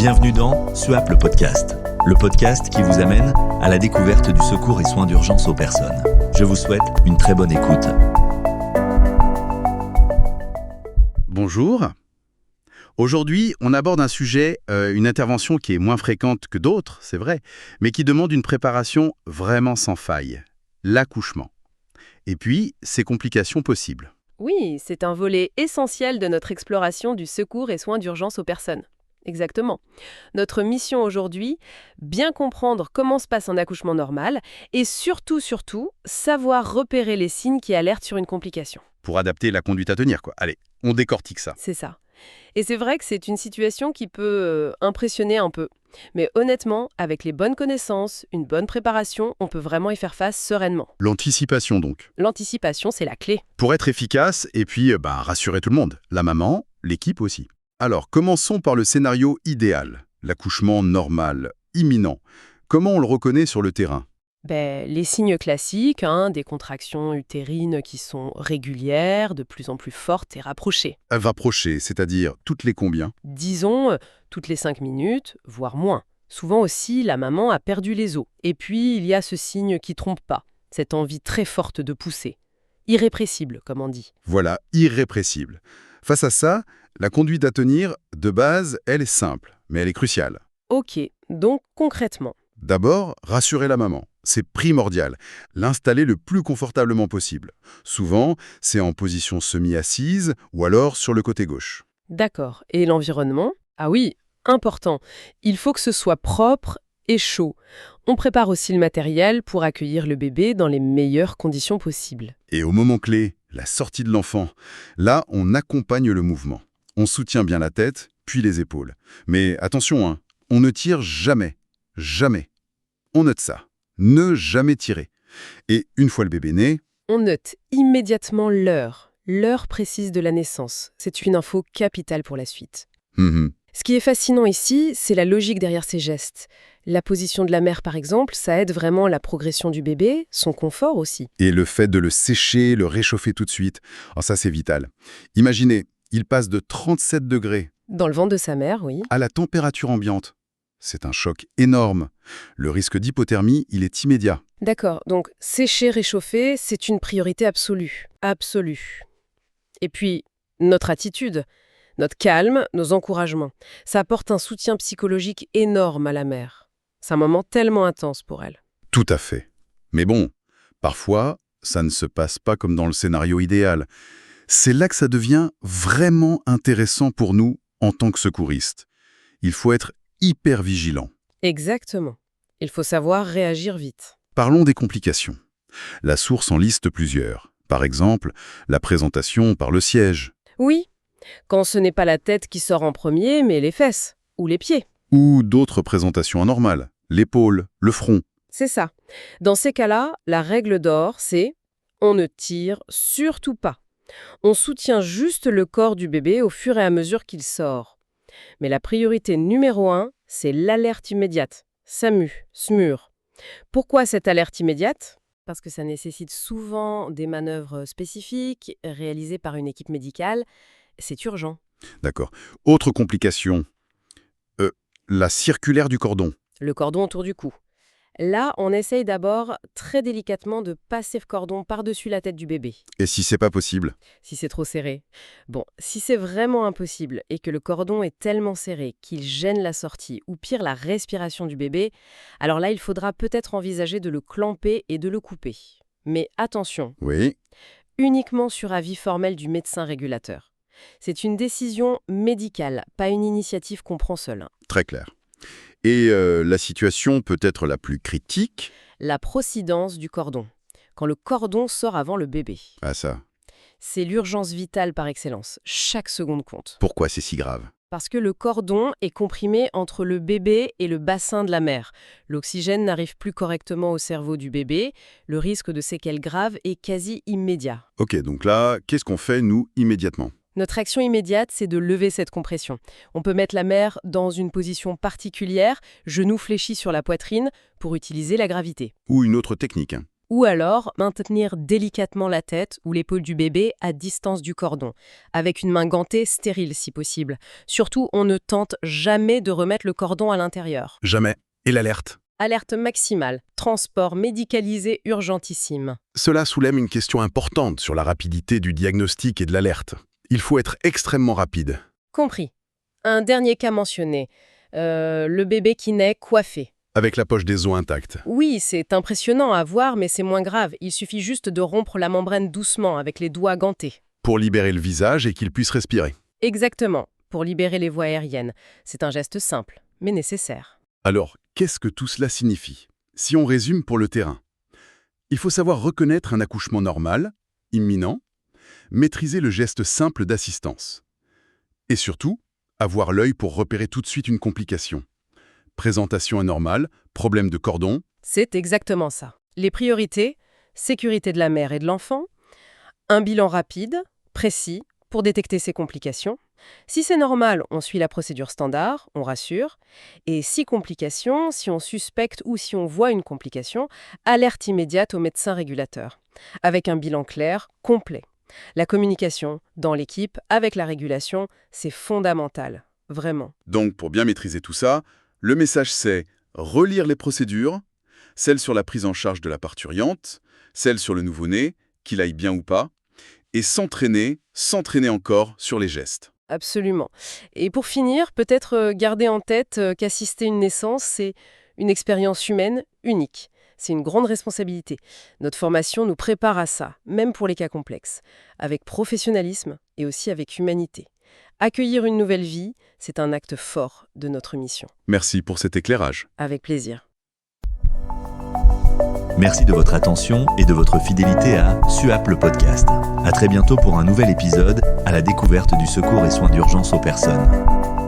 Bienvenue dans SUAP le podcast qui vous amène à la découverte du secours et soins d'urgence aux personnes. Je vous souhaite une très bonne écoute. Bonjour. Aujourd'hui, on aborde un sujet, une intervention qui est moins fréquente que d'autres, c'est vrai, mais qui demande une préparation vraiment sans faille. L'accouchement. Et puis, ses complications possibles. Oui, c'est un volet essentiel de notre exploration du secours et soins d'urgence aux personnes. Exactement. Notre mission aujourd'hui, bien comprendre comment se passe un accouchement normal et surtout, savoir repérer les signes qui alertent sur une complication. Pour adapter la conduite à tenir, quoi. Allez, on décortique ça. C'est ça. Et c'est vrai que c'est une situation qui peut impressionner un peu. Mais honnêtement, avec les bonnes connaissances, une bonne préparation, on peut vraiment y faire face sereinement. L'anticipation, donc. L'anticipation, c'est la clé. Pour être efficace et puis rassurer tout le monde. La maman, l'équipe aussi. Alors, commençons par le scénario idéal. L'accouchement normal, imminent. Comment on le reconnaît sur le terrain ? Les signes classiques, des contractions utérines qui sont régulières, de plus en plus fortes et rapprochées. Rapprocher, c'est-à-dire toutes les combien ? Disons, toutes les 5 minutes, voire moins. Souvent aussi, la maman a perdu les os. Et puis, il y a ce signe qui trompe pas, cette envie très forte de pousser. Irrépressible, comme on dit. Voilà, irrépressible. Face à ça, la conduite à tenir, de base, elle est simple, mais elle est cruciale. Ok, donc concrètement. D'abord, rassurer la maman. C'est primordial. L'installer le plus confortablement possible. Souvent, c'est en position semi-assise ou alors sur le côté gauche. D'accord. Et l'environnement ? Ah oui, important. Il faut que ce soit propre et chaud. On prépare aussi le matériel pour accueillir le bébé dans les meilleures conditions possibles. Et au moment clé, la sortie de l'enfant, là, on accompagne le mouvement. On soutient bien la tête, puis les épaules. Mais attention, on ne tire jamais. Jamais. On note ça. Ne jamais tirer. Et une fois le bébé né... On note immédiatement l'heure précise de la naissance. C'est une info capitale pour la suite. Ce qui est fascinant ici, c'est la logique derrière ces gestes. La position de la mère, par exemple, ça aide vraiment la progression du bébé, son confort aussi. Et le fait de le sécher, le réchauffer tout de suite, ça c'est vital. Imaginez, il passe de 37 degrés... Dans le ventre de sa mère, oui. ...à la température ambiante. C'est un choc énorme. Le risque d'hypothermie, il est immédiat. D'accord, donc sécher, réchauffer, c'est une priorité absolue. Absolue. Et puis, notre attitude, notre calme, nos encouragements, ça apporte un soutien psychologique énorme à la mère. C'est un moment tellement intense pour elle. Tout à fait. Mais bon, parfois, ça ne se passe pas comme dans le scénario idéal. C'est là que ça devient vraiment intéressant pour nous en tant que secouristes. Il faut être hyper vigilant. Exactement. Il faut savoir réagir vite. Parlons des complications. La source en liste plusieurs. Par exemple, la présentation par le siège. Oui, quand ce n'est pas la tête qui sort en premier, mais les fesses ou les pieds. Ou d'autres présentations anormales. L'épaule, le front. C'est ça. Dans ces cas-là, la règle d'or, c'est on ne tire surtout pas. On soutient juste le corps du bébé au fur et à mesure qu'il sort. Mais la priorité numéro 1, c'est l'alerte immédiate. SAMU, SMUR. Pourquoi cette alerte immédiate ? Parce que ça nécessite souvent des manœuvres spécifiques réalisées par une équipe médicale. C'est urgent. D'accord. Autre complication. La circulaire du cordon. Le cordon autour du cou. Là, on essaye d'abord très délicatement de passer le cordon par-dessus la tête du bébé. Et si c'est pas possible ? Si c'est trop serré. Bon, si c'est vraiment impossible et que le cordon est tellement serré qu'il gêne la sortie ou pire la respiration du bébé, alors là, il faudra peut-être envisager de le clamper et de le couper. Mais attention, Oui. uniquement sur avis formel du médecin régulateur. C'est une décision médicale, pas une initiative qu'on prend seul. Très clair. Et la situation peut être la plus critique. La procidence du cordon. Quand le cordon sort avant le bébé. Ah ça. C'est l'urgence vitale par excellence. Chaque seconde compte. Pourquoi c'est si grave ? Parce que le cordon est comprimé entre le bébé et le bassin de la mère. L'oxygène n'arrive plus correctement au cerveau du bébé. Le risque de séquelles graves est quasi immédiat. Ok, donc là, qu'est-ce qu'on fait, nous, immédiatement ? Notre action immédiate, c'est de lever cette compression. On peut mettre la mère dans une position particulière, genoux fléchis sur la poitrine, pour utiliser la gravité. Ou une autre technique. Ou alors, maintenir délicatement la tête ou l'épaule du bébé à distance du cordon, avec une main gantée stérile si possible. Surtout, on ne tente jamais de remettre le cordon à l'intérieur. Jamais. Et l'alerte? Alerte maximale, transport médicalisé urgentissime. Cela soulève une question importante sur la rapidité du diagnostic et de l'alerte. Il faut être extrêmement rapide. Compris. Un dernier cas mentionné, le bébé qui naît coiffé. Avec la poche des os intacte. Oui, c'est impressionnant à voir, mais c'est moins grave. Il suffit juste de rompre la membrane doucement avec les doigts gantés. Pour libérer le visage et qu'il puisse respirer. Exactement, pour libérer les voies aériennes. C'est un geste simple, mais nécessaire. Alors, qu'est-ce que tout cela signifie? Si on résume pour le terrain, il faut savoir reconnaître un accouchement normal, imminent, maîtriser le geste simple d'assistance. Et surtout, avoir l'œil pour repérer tout de suite une complication. Présentation anormale, problème de cordon. C'est exactement ça. Les priorités, sécurité de la mère et de l'enfant, un bilan rapide, précis, pour détecter ces complications. Si c'est normal, on suit la procédure standard, on rassure. Et si complication, si on suspecte ou si on voit une complication, alerte immédiate au médecin régulateur. Avec un bilan clair, complet. La communication, dans l'équipe, avec la régulation, c'est fondamental. Vraiment. Donc, pour bien maîtriser tout ça, le message c'est relire les procédures, celles sur la prise en charge de la parturiente, celles sur le nouveau-né, qu'il aille bien ou pas, et s'entraîner encore sur les gestes. Absolument. Et pour finir, peut-être garder en tête qu'assister une naissance, c'est une expérience humaine unique. C'est une grande responsabilité. Notre formation nous prépare à ça, même pour les cas complexes, avec professionnalisme et aussi avec humanité. Accueillir une nouvelle vie, c'est un acte fort de notre mission. Merci pour cet éclairage. Avec plaisir. Merci de votre attention et de votre fidélité à SUAP le podcast. À très bientôt pour un nouvel épisode à la découverte du secours et soins d'urgence aux personnes.